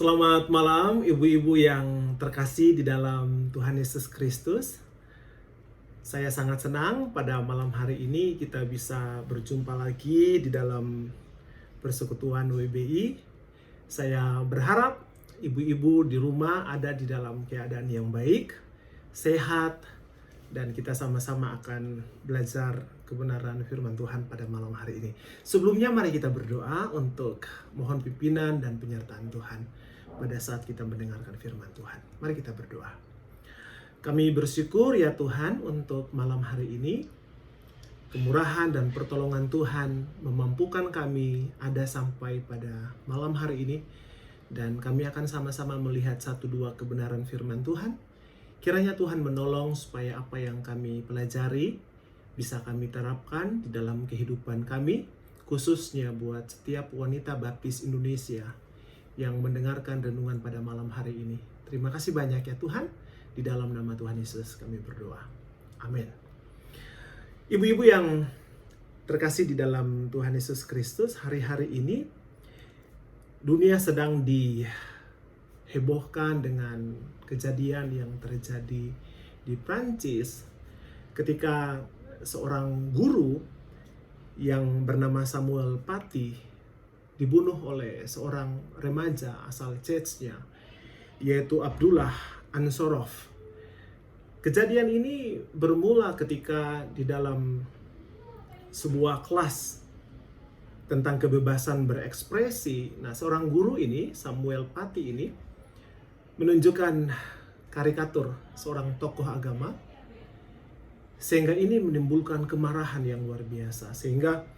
Selamat malam ibu-ibu yang terkasih di dalam Tuhan Yesus Kristus. Saya sangat senang pada malam hari ini kita bisa berjumpa lagi di dalam persekutuan WBI. Saya berharap ibu-ibu di rumah ada di dalam keadaan yang baik, sehat, dan kita sama-sama akan belajar kebenaran firman Tuhan pada malam hari ini. Sebelumnya mari kita berdoa untuk mohon pimpinan dan penyertaan Tuhan pada saat kita mendengarkan firman Tuhan. Mari kita berdoa. Kami bersyukur ya Tuhan untuk malam hari ini. Kemurahan dan pertolongan Tuhan memampukan kami ada sampai pada malam hari ini. Dan kami akan sama-sama melihat satu dua kebenaran firman Tuhan. Kiranya Tuhan menolong supaya apa yang kami pelajari bisa kami terapkan di dalam kehidupan kami, khususnya buat setiap wanita baptis Indonesia yang mendengarkan renungan pada malam hari ini. Terima kasih banyak ya Tuhan, di dalam nama Tuhan Yesus kami berdoa. Amin. Ibu-ibu yang terkasih di dalam Tuhan Yesus Kristus, hari-hari ini dunia sedang dihebohkan dengan kejadian yang terjadi di Prancis ketika seorang guru yang bernama Samuel Paty dibunuh oleh seorang remaja asal Czechia, yaitu Abdullah Ansorov. Kejadian ini bermula ketika di dalam sebuah kelas tentang kebebasan berekspresi. Nah, seorang guru ini, Samuel Paty ini, menunjukkan karikatur seorang tokoh agama, sehingga ini menimbulkan kemarahan yang luar biasa. Sehingga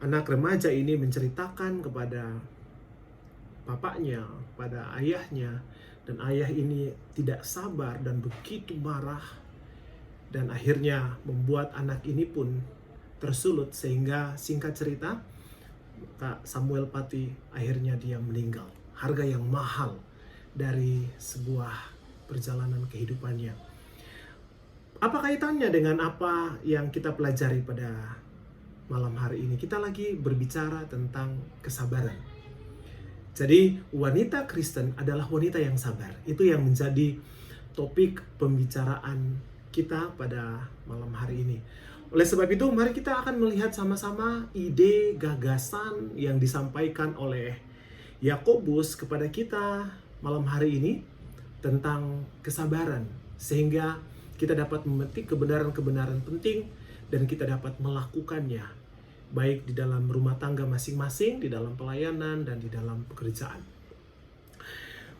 anak remaja ini menceritakan kepada bapaknya, pada ayahnya, dan ayah ini tidak sabar dan begitu marah, dan akhirnya membuat anak ini pun tersulut, sehingga singkat cerita Kak Samuel Paty akhirnya dia meninggal. Harga yang mahal dari sebuah perjalanan kehidupannya. Apa kaitannya dengan apa yang kita pelajari pada malam hari ini? Kita lagi berbicara tentang kesabaran. Jadi wanita Kristen adalah wanita yang sabar. Itu yang menjadi topik pembicaraan kita pada malam hari ini. Oleh sebab itu, mari kita akan melihat sama-sama ide gagasan yang disampaikan oleh Yakobus kepada kita malam hari ini tentang kesabaran, sehingga kita dapat memetik kebenaran-kebenaran penting dan kita dapat melakukannya, baik di dalam rumah tangga masing-masing, di dalam pelayanan, dan di dalam pekerjaan.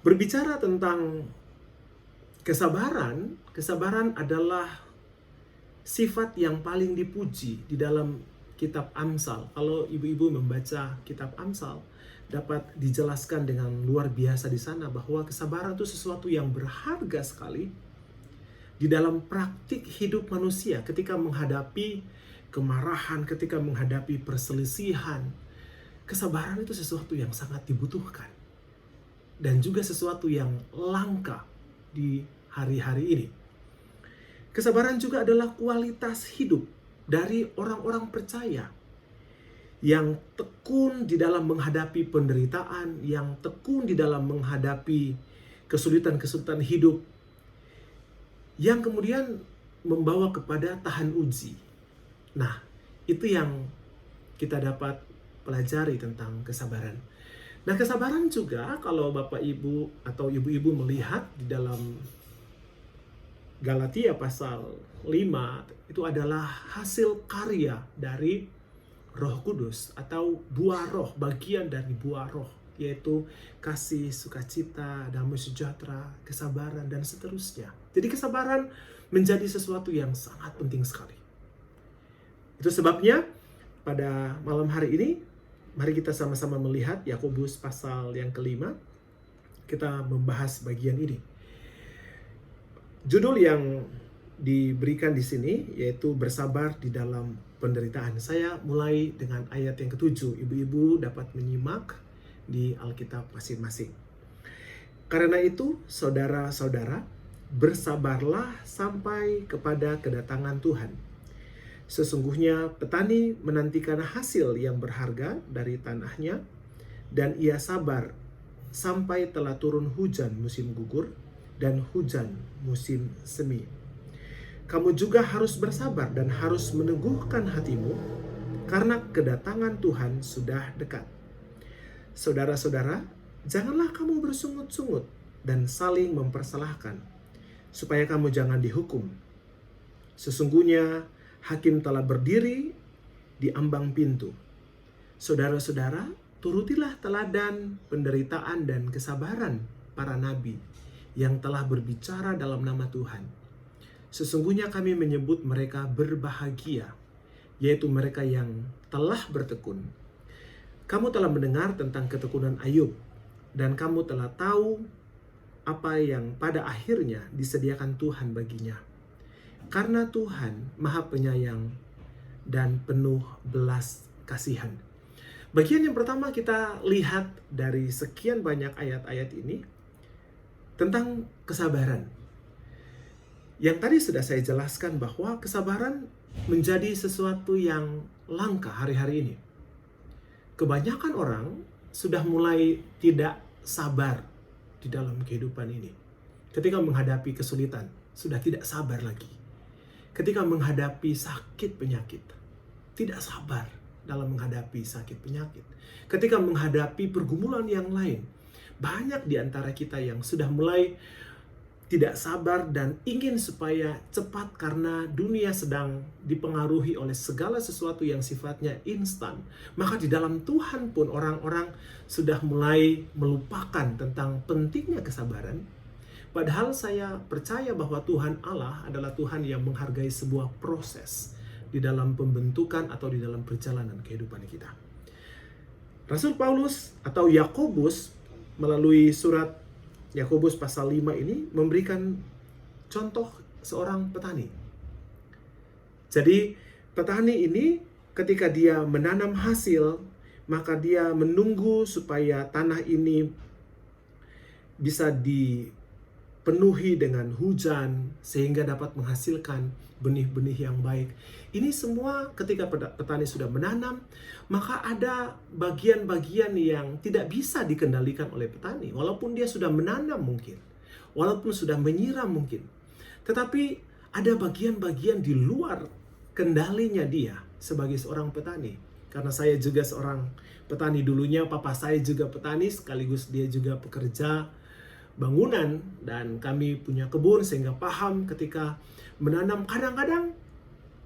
Berbicara tentang kesabaran, kesabaran adalah sifat yang paling dipuji di dalam kitab Amsal. Kalau ibu-ibu membaca kitab Amsal, dapat dijelaskan dengan luar biasa di sana bahwa kesabaran itu sesuatu yang berharga sekali di dalam praktik hidup manusia ketika menghadapi kemarahan, ketika menghadapi perselisihan. Kesabaran itu sesuatu yang sangat dibutuhkan dan juga sesuatu yang langka di hari-hari ini. Kesabaran juga adalah kualitas hidup dari orang-orang percaya yang tekun di dalam menghadapi penderitaan, yang tekun di dalam menghadapi kesulitan-kesulitan hidup, yang kemudian membawa kepada tahan uji. Nah, itu yang kita dapat pelajari tentang kesabaran. Nah, kesabaran juga kalau Bapak Ibu atau Ibu-ibu melihat di dalam Galatia pasal 5, itu adalah hasil karya dari Roh Kudus atau buah roh, bagian dari buah roh, yaitu kasih, sukacita, damai sejahtera, kesabaran, dan seterusnya. Jadi kesabaran menjadi sesuatu yang sangat penting sekali. Itu sebabnya pada malam hari ini, mari kita sama-sama melihat Yakobus pasal yang kelima. Kita membahas bagian ini. Judul yang diberikan di sini yaitu bersabar di dalam penderitaan. Saya mulai dengan ayat yang ke-7. Ibu-ibu dapat menyimak di Alkitab masing-masing. Karena itu, saudara-saudara, bersabarlah sampai kepada kedatangan Tuhan. Sesungguhnya petani menantikan hasil yang berharga dari tanahnya, dan ia sabar sampai telah turun hujan musim gugur dan hujan musim semi. Kamu juga harus bersabar dan harus meneguhkan hatimu, karena kedatangan Tuhan sudah dekat. Saudara-saudara, janganlah kamu bersungut-sungut dan saling mempersalahkan, supaya kamu jangan dihukum. Sesungguhnya hakim telah berdiri di ambang pintu. Saudara-saudara, turutilah teladan penderitaan dan kesabaran para nabi yang telah berbicara dalam nama Tuhan. Sesungguhnya kami menyebut mereka berbahagia, yaitu mereka yang telah bertekun. Kamu telah mendengar tentang ketekunan Ayub, dan kamu telah tahu apa yang pada akhirnya disediakan Tuhan baginya. Karena Tuhan Maha Penyayang dan penuh belas kasihan. Bagian yang pertama kita lihat dari sekian banyak ayat-ayat ini tentang kesabaran. Yang tadi sudah saya jelaskan bahwa kesabaran menjadi sesuatu yang langka hari-hari ini. Kebanyakan orang sudah mulai tidak sabar di dalam kehidupan ini. Ketika menghadapi kesulitan, sudah tidak sabar lagi. Ketika menghadapi sakit penyakit, tidak sabar dalam menghadapi sakit penyakit. Ketika menghadapi pergumulan yang lain, banyak di antara kita yang sudah mulai tidak sabar dan ingin supaya cepat, karena dunia sedang dipengaruhi oleh segala sesuatu yang sifatnya instan. Maka di dalam Tuhan pun orang-orang sudah mulai melupakan tentang pentingnya kesabaran. Padahal saya percaya bahwa Tuhan Allah adalah Tuhan yang menghargai sebuah proses di dalam pembentukan atau di dalam perjalanan kehidupan kita. Rasul Paulus atau Yakobus melalui surat Yakobus pasal 5 ini memberikan contoh seorang petani. Jadi petani ini ketika dia menanam hasil, maka dia menunggu supaya tanah ini bisa dipenuhi dengan hujan sehingga dapat menghasilkan benih-benih yang baik. Ini semua ketika petani sudah menanam, maka ada bagian-bagian yang tidak bisa dikendalikan oleh petani. Walaupun dia sudah menanam mungkin, walaupun sudah menyiram mungkin. Tetapi ada bagian-bagian di luar kendalinya dia sebagai seorang petani. Karena saya juga seorang petani dulunya, papa saya juga petani, sekaligus dia juga pekerja bangunan, dan kami punya kebun sehingga paham ketika menanam kadang-kadang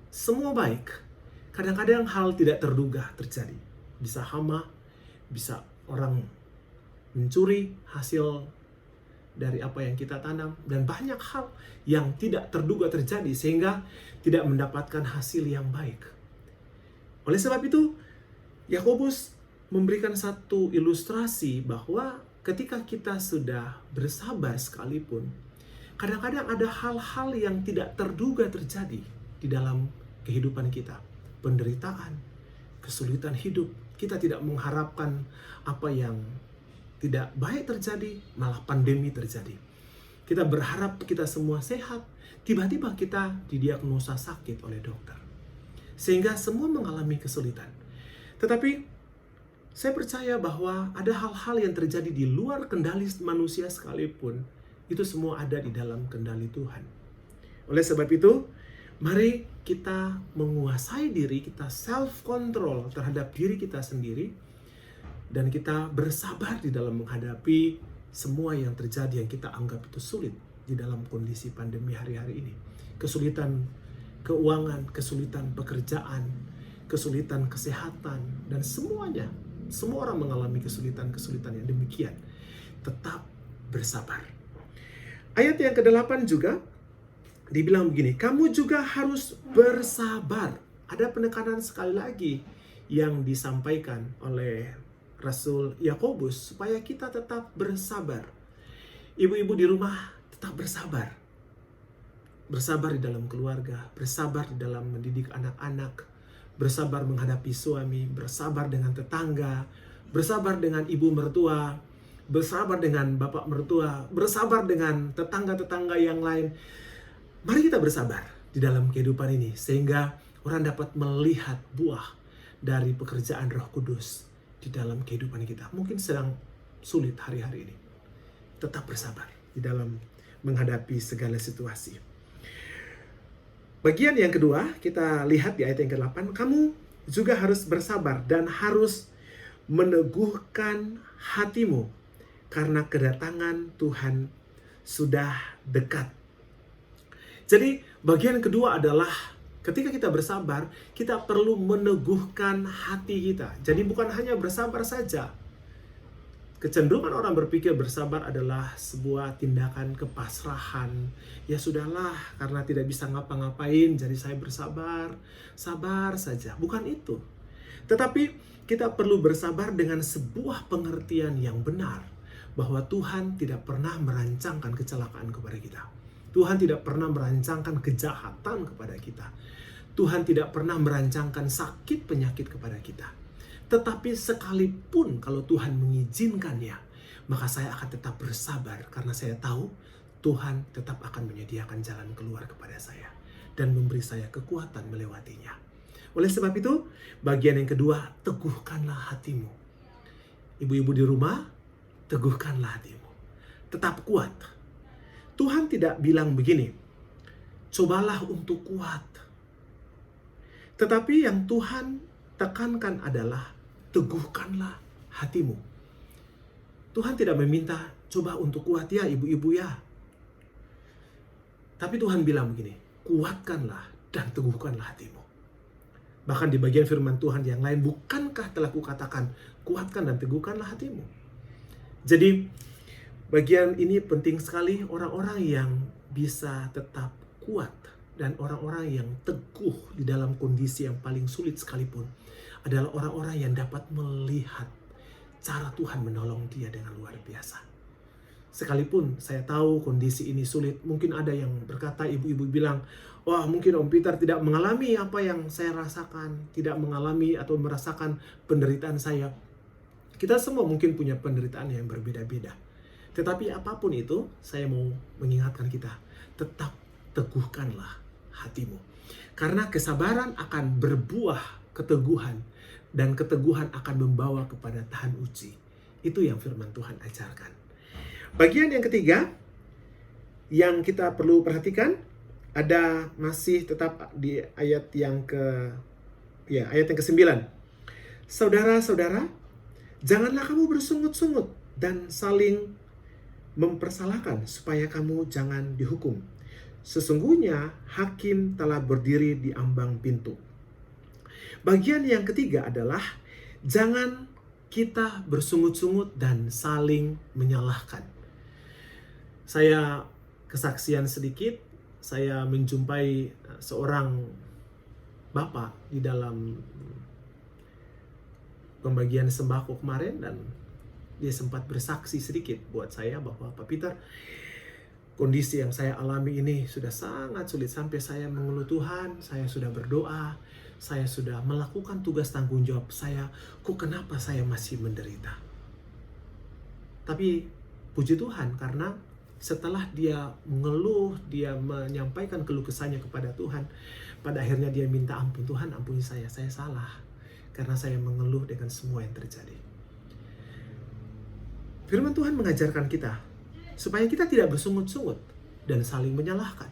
semua baik, kadang-kadang hal tidak terduga terjadi. Bisa hama, bisa orang mencuri hasil dari apa yang kita tanam, dan banyak hal yang tidak terduga terjadi sehingga tidak mendapatkan hasil yang baik. Oleh sebab itu, Yakobus memberikan satu ilustrasi bahwa ketika kita sudah bersabar sekalipun, kadang-kadang ada hal-hal yang tidak terduga terjadi di dalam kehidupan kita. Penderitaan, kesulitan hidup. Kita tidak mengharapkan apa yang tidak baik terjadi, malah pandemi terjadi. Kita berharap kita semua sehat, tiba-tiba kita didiagnosa sakit oleh dokter. Sehingga semua mengalami kesulitan. Tetapi saya percaya bahwa ada hal-hal yang terjadi di luar kendali manusia sekalipun, itu semua ada di dalam kendali Tuhan. Oleh sebab itu, mari kita menguasai diri, kita self-control terhadap diri kita sendiri, dan kita bersabar di dalam menghadapi semua yang terjadi yang kita anggap itu sulit di dalam kondisi pandemi hari-hari ini. Kesulitan keuangan, kesulitan pekerjaan, kesulitan kesehatan, dan semuanya. Semua orang mengalami kesulitan-kesulitan yang demikian. Tetap bersabar. Ayat yang ke-8 juga dibilang begini, kamu juga harus bersabar. Ada penekanan sekali lagi yang disampaikan oleh Rasul Yakobus supaya kita tetap bersabar. Ibu-ibu di rumah tetap bersabar. Bersabar di dalam keluarga, bersabar di dalam mendidik anak-anak, bersabar menghadapi suami, bersabar dengan tetangga, bersabar dengan ibu mertua, bersabar dengan bapak mertua, bersabar dengan tetangga-tetangga yang lain. Mari kita bersabar di dalam kehidupan ini, sehingga orang dapat melihat buah dari pekerjaan Roh Kudus di dalam kehidupan kita. Mungkin sedang sulit hari-hari ini. Tetap bersabar di dalam menghadapi segala situasi. Bagian yang kedua, kita lihat di ayat yang ke-8, kamu juga harus bersabar dan harus meneguhkan hatimu karena kedatangan Tuhan sudah dekat. Jadi bagian kedua adalah ketika kita bersabar, kita perlu meneguhkan hati kita. Jadi bukan hanya bersabar saja. Kecenderungan orang berpikir bersabar adalah sebuah tindakan kepasrahan. Ya sudahlah, karena tidak bisa ngapa-ngapain, jadi saya bersabar. Sabar saja. Bukan itu. Tetapi kita perlu bersabar dengan sebuah pengertian yang benar. Bahwa Tuhan tidak pernah merancangkan kecelakaan kepada kita. Tuhan tidak pernah merancangkan kejahatan kepada kita. Tuhan tidak pernah merancangkan sakit penyakit kepada kita. Tetapi sekalipun kalau Tuhan mengizinkannya, maka saya akan tetap bersabar karena saya tahu Tuhan tetap akan menyediakan jalan keluar kepada saya dan memberi saya kekuatan melewatinya. Oleh sebab itu, bagian yang kedua, teguhkanlah hatimu. Ibu-ibu di rumah, teguhkanlah hatimu. Tetap kuat. Tuhan tidak bilang begini, cobalah untuk kuat. Tetapi yang Tuhan tekankan adalah teguhkanlah hatimu. Tuhan tidak meminta coba untuk kuat ya ibu-ibu ya. Tapi Tuhan bilang begini, kuatkanlah dan teguhkanlah hatimu. Bahkan di bagian firman Tuhan yang lain, bukankah telah kukatakan, kuatkan dan teguhkanlah hatimu. Jadi bagian ini penting sekali, orang-orang yang bisa tetap kuat dan orang-orang yang teguh di dalam kondisi yang paling sulit sekalipun adalah orang-orang yang dapat melihat cara Tuhan menolong dia dengan luar biasa. Sekalipun saya tahu kondisi ini sulit, mungkin ada yang berkata, ibu-ibu bilang, wah mungkin Om Peter tidak mengalami apa yang saya rasakan, tidak mengalami atau merasakan penderitaan saya. Kita semua mungkin punya penderitaan yang berbeda-beda. Tetapi apapun itu, saya mau mengingatkan kita, tetap teguhkanlah hatimu. Karena kesabaran akan berbuah keteguhan, dan keteguhan akan membawa kepada tahan uji. Itu yang firman Tuhan ajarkan. Bagian yang ketiga, yang kita perlu perhatikan, ada masih tetap di ayat yang ke-9. Saudara-saudara, janganlah kamu bersungut-sungut dan saling mempersalahkan supaya kamu jangan dihukum. Sesungguhnya hakim telah berdiri di ambang pintu. Bagian yang ketiga adalah jangan kita bersungut-sungut dan saling menyalahkan. Saya kesaksian sedikit, saya menjumpai seorang bapak di dalam pembagian sembako kemarin dan dia sempat bersaksi sedikit buat saya bahwa Pak Peter, kondisi yang saya alami ini sudah sangat sulit sampai saya mengeluh Tuhan, saya sudah berdoa, saya sudah melakukan tugas tanggung jawab saya, kok kenapa saya masih menderita? Tapi puji Tuhan karena setelah dia mengeluh, dia menyampaikan keluh kesahnya kepada Tuhan, pada akhirnya dia minta ampun, Tuhan ampuni saya salah karena saya mengeluh dengan semua yang terjadi. Firman Tuhan mengajarkan kita supaya kita tidak bersungut-sungut dan saling menyalahkan.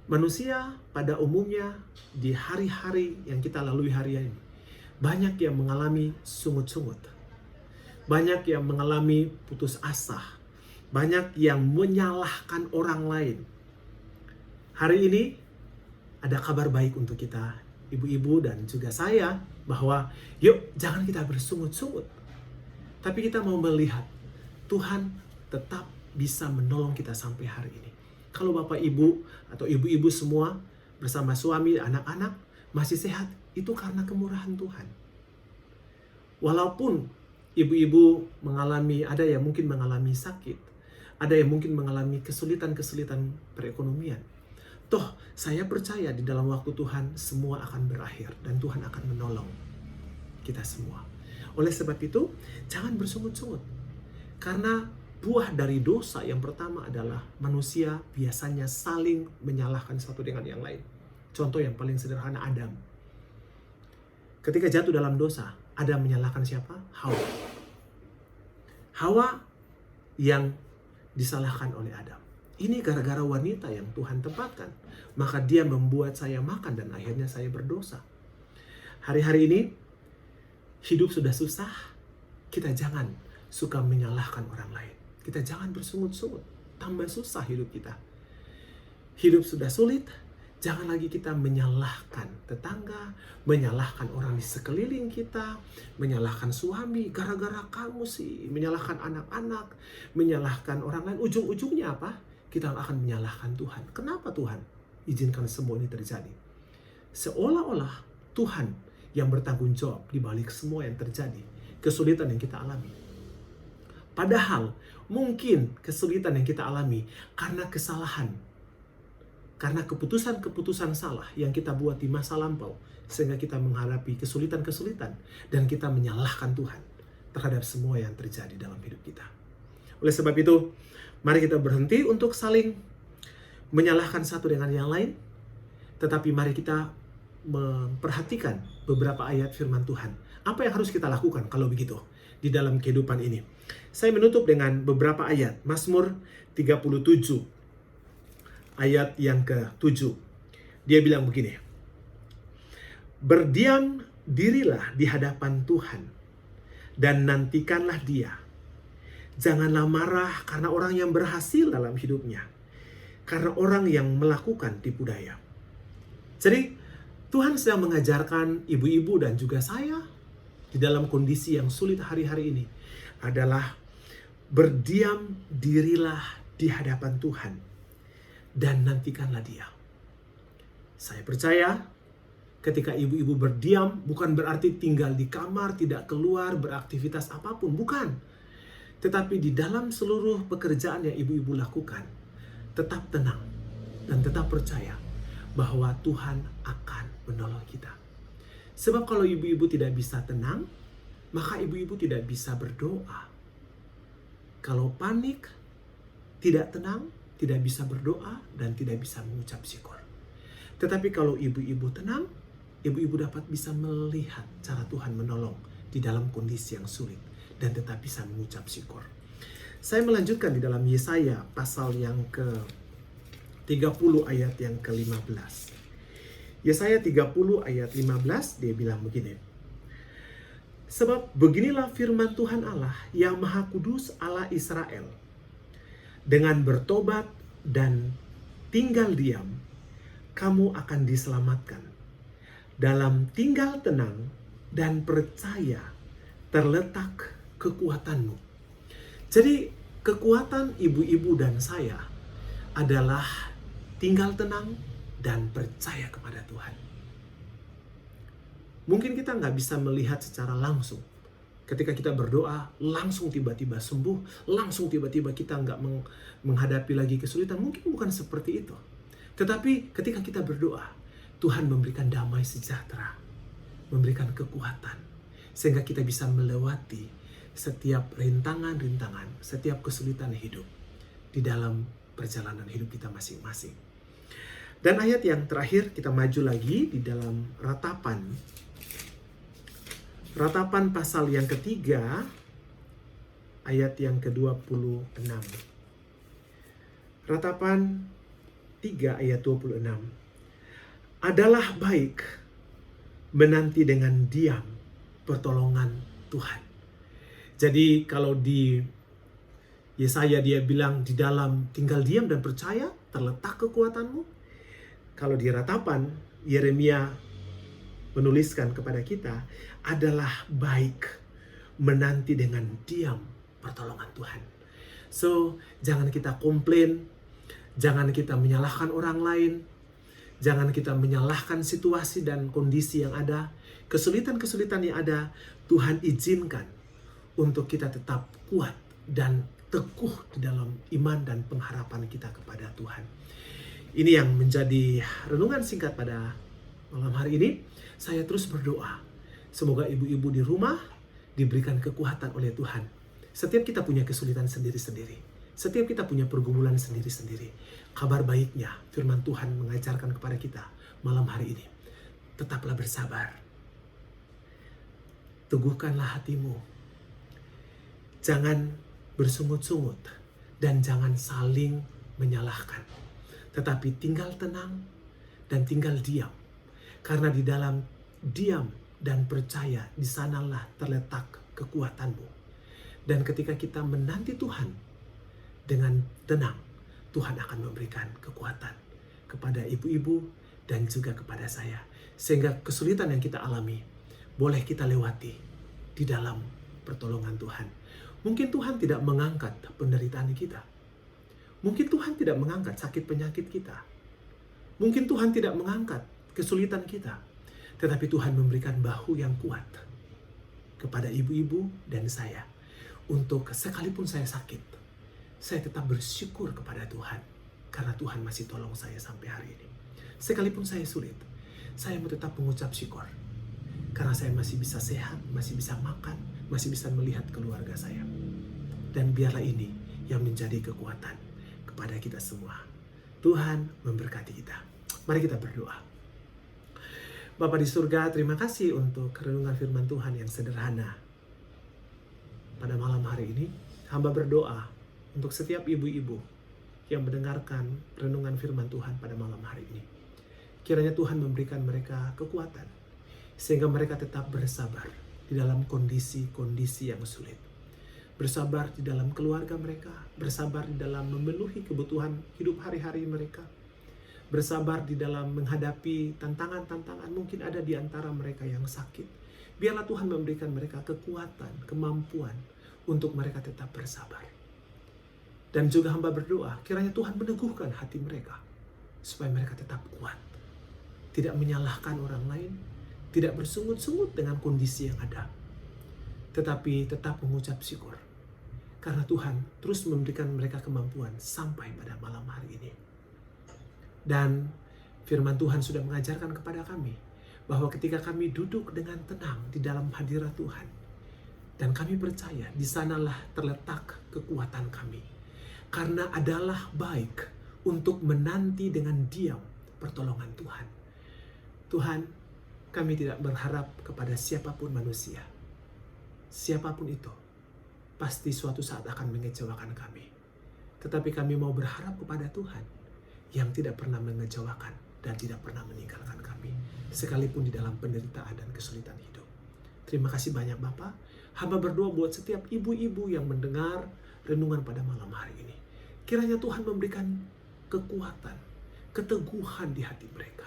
Manusia pada umumnya di hari-hari yang kita lalui hari ini, banyak yang mengalami sungut-sungut. Banyak yang mengalami putus asa. Banyak yang menyalahkan orang lain. Hari ini ada kabar baik untuk kita, ibu-ibu dan juga saya, bahwa yuk jangan kita bersungut-sungut. Tapi kita mau melihat Tuhan tetap bisa menolong kita sampai hari ini. Kalau Bapak Ibu atau ibu-ibu semua bersama suami, anak-anak masih sehat, itu karena kemurahan Tuhan. Walaupun ibu-ibu mengalami, ada yang mungkin mengalami sakit, ada yang mungkin mengalami kesulitan-kesulitan perekonomian. Toh saya percaya di dalam waktu Tuhan semua akan berakhir dan Tuhan akan menolong kita semua. Oleh sebab itu, jangan bersungut-sungut. Karena buah dari dosa yang pertama adalah manusia biasanya saling menyalahkan satu dengan yang lain. Contoh yang paling sederhana, Adam. Ketika jatuh dalam dosa, Adam menyalahkan siapa? Hawa. Hawa yang disalahkan oleh Adam. Ini gara-gara wanita yang Tuhan tempatkan. Maka dia membuat saya makan dan akhirnya saya berdosa. Hari-hari ini hidup sudah susah. Kita jangan suka menyalahkan orang lain. Kita jangan bersungut-sungut. Tambah susah hidup kita. Hidup sudah sulit. Jangan lagi kita menyalahkan tetangga, menyalahkan orang di sekeliling kita, menyalahkan suami, gara-gara kamu sih, menyalahkan anak-anak, menyalahkan orang lain. Ujung-ujungnya apa? Kita akan menyalahkan Tuhan. Kenapa Tuhan izinkan semua ini terjadi? Seolah-olah Tuhan yang bertanggung jawab di balik semua yang terjadi, kesulitan yang kita alami. Padahal mungkin kesulitan yang kita alami karena kesalahan, karena keputusan-keputusan salah yang kita buat di masa lampau, sehingga kita menghadapi kesulitan-kesulitan dan kita menyalahkan Tuhan terhadap semua yang terjadi dalam hidup kita. Oleh sebab itu, mari kita berhenti untuk saling menyalahkan satu dengan yang lain, tetapi mari kita memperhatikan beberapa ayat firman Tuhan. Apa yang harus kita lakukan kalau begitu di dalam kehidupan ini? Saya menutup dengan beberapa ayat. Mazmur 37 ayat yang ke-7. Dia bilang begini. Berdiam dirilah di hadapan Tuhan dan nantikanlah Dia. Janganlah marah karena orang yang berhasil dalam hidupnya, karena orang yang melakukan tipu daya. Jadi Tuhan sedang mengajarkan ibu-ibu dan juga saya di dalam kondisi yang sulit hari-hari ini adalah berdiam dirilah di hadapan Tuhan dan nantikanlah Dia. Saya percaya ketika ibu-ibu berdiam bukan berarti tinggal di kamar, tidak keluar, beraktivitas apapun. Bukan. Tetapi di dalam seluruh pekerjaan yang ibu-ibu lakukan, tetap tenang dan tetap percaya bahwa Tuhan akan menolong kita. Sebab kalau ibu-ibu tidak bisa tenang, maka ibu-ibu tidak bisa berdoa. Kalau panik, tidak tenang, tidak bisa berdoa, dan tidak bisa mengucap syukur. Tetapi kalau ibu-ibu tenang, ibu-ibu dapat bisa melihat cara Tuhan menolong di dalam kondisi yang sulit, dan tetap bisa mengucap syukur. Saya melanjutkan di dalam Yesaya pasal yang ke-30 ayat yang ke-15. Yesaya 30 ayat 15, dia bilang begini. Sebab beginilah firman Tuhan Allah yang Maha Kudus Allah Israel. Dengan bertobat dan tinggal diam, kamu akan diselamatkan. Dalam tinggal tenang dan percaya terletak kekuatanmu. Jadi kekuatan ibu-ibu dan saya adalah tinggal tenang dan percaya kepada Tuhan. Mungkin kita nggak bisa melihat secara langsung. Ketika kita berdoa, langsung tiba-tiba sembuh, langsung tiba-tiba kita nggak menghadapi lagi kesulitan. Mungkin bukan seperti itu. Tetapi ketika kita berdoa, Tuhan memberikan damai sejahtera, memberikan kekuatan, sehingga kita bisa melewati setiap rintangan-rintangan, setiap kesulitan hidup di dalam perjalanan hidup kita masing-masing. Dan ayat yang terakhir, kita maju lagi di dalam Ratapan pasal yang ketiga, ayat yang ke-26. Ratapan 3 ayat 26. Adalah baik menanti dengan diam pertolongan Tuhan. Jadi kalau di Yesaya dia bilang di dalam tinggal diam dan percaya terletak kekuatanmu. Kalau di Ratapan Yeremia menuliskan kepada kita adalah baik menanti dengan diam pertolongan Tuhan. So, jangan kita komplain, jangan kita menyalahkan orang lain, jangan kita menyalahkan situasi dan kondisi yang ada, kesulitan-kesulitan yang ada, Tuhan izinkan untuk kita tetap kuat dan teguh di dalam iman dan pengharapan kita kepada Tuhan. Ini yang menjadi renungan singkat pada malam hari ini. Saya terus berdoa, semoga ibu-ibu di rumah diberikan kekuatan oleh Tuhan. Setiap kita punya kesulitan sendiri-sendiri. Setiap kita punya pergumulan sendiri-sendiri. Kabar baiknya, firman Tuhan mengajarkan kepada kita malam hari ini. Tetaplah bersabar. Teguhkanlah hatimu. Jangan bersungut-sungut, dan jangan saling menyalahkan. Tetapi tinggal tenang dan tinggal diam. Karena di dalam diam dan percaya, di sanalah terletak kekuatanmu. Dan ketika kita menanti Tuhan dengan tenang, Tuhan akan memberikan kekuatan kepada ibu-ibu dan juga kepada saya. Sehingga kesulitan yang kita alami boleh kita lewati di dalam pertolongan Tuhan. Mungkin Tuhan tidak mengangkat penderitaan kita. Mungkin Tuhan tidak mengangkat sakit penyakit kita. Mungkin Tuhan tidak mengangkat kesulitan kita. Tetapi Tuhan memberikan bahu yang kuat kepada ibu-ibu dan saya. Untuk sekalipun saya sakit, saya tetap bersyukur kepada Tuhan. Karena Tuhan masih tolong saya sampai hari ini. Sekalipun saya sulit, saya mau tetap mengucap syukur. Karena saya masih bisa sehat, masih bisa makan, masih bisa melihat keluarga saya. Dan biarlah ini yang menjadi kekuatan kepada kita semua. Tuhan memberkati kita. Mari kita berdoa. Bapa di surga, terima kasih untuk renungan firman Tuhan yang sederhana. Pada malam hari ini, hamba berdoa untuk setiap ibu-ibu yang mendengarkan renungan firman Tuhan pada malam hari ini. Kiranya Tuhan memberikan mereka kekuatan, sehingga mereka tetap bersabar di dalam kondisi-kondisi yang sulit. Bersabar di dalam keluarga mereka, bersabar di dalam memenuhi kebutuhan hidup hari-hari mereka, bersabar di dalam menghadapi tantangan-tantangan. Mungkin ada di antara mereka yang sakit. Biarlah Tuhan memberikan mereka kekuatan, kemampuan untuk mereka tetap bersabar. Dan juga hamba berdoa, kiranya Tuhan meneguhkan hati mereka, supaya mereka tetap kuat. Tidak menyalahkan orang lain, tidak bersungut-sungut dengan kondisi yang ada, tetapi tetap mengucap syukur. Karena Tuhan terus memberikan mereka kemampuan sampai pada malam hari ini. Dan firman Tuhan sudah mengajarkan kepada kami, bahwa ketika kami duduk dengan tenang di dalam hadirat Tuhan, dan kami percaya di sanalah terletak kekuatan kami. Karena adalah baik untuk menanti dengan diam pertolongan Tuhan. Tuhan, kami tidak berharap kepada siapapun manusia. Siapapun itu, pasti suatu saat akan mengecewakan kami. Tetapi kami mau berharap kepada Tuhan yang tidak pernah mengecewakan dan tidak pernah meninggalkan kami, sekalipun di dalam penderitaan dan kesulitan hidup. Terima kasih banyak Bapak. Hamba berdoa buat setiap ibu-ibu yang mendengar renungan pada malam hari ini. Kiranya Tuhan memberikan kekuatan, keteguhan di hati mereka,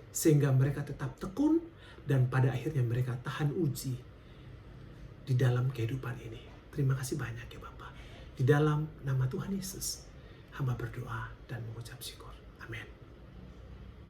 sehingga mereka tetap tekun dan pada akhirnya mereka tahan uji di dalam kehidupan ini. Terima kasih banyak ya Bapak. Di dalam nama Tuhan Yesus, hamba berdoa dan mengucap syukur. Amin.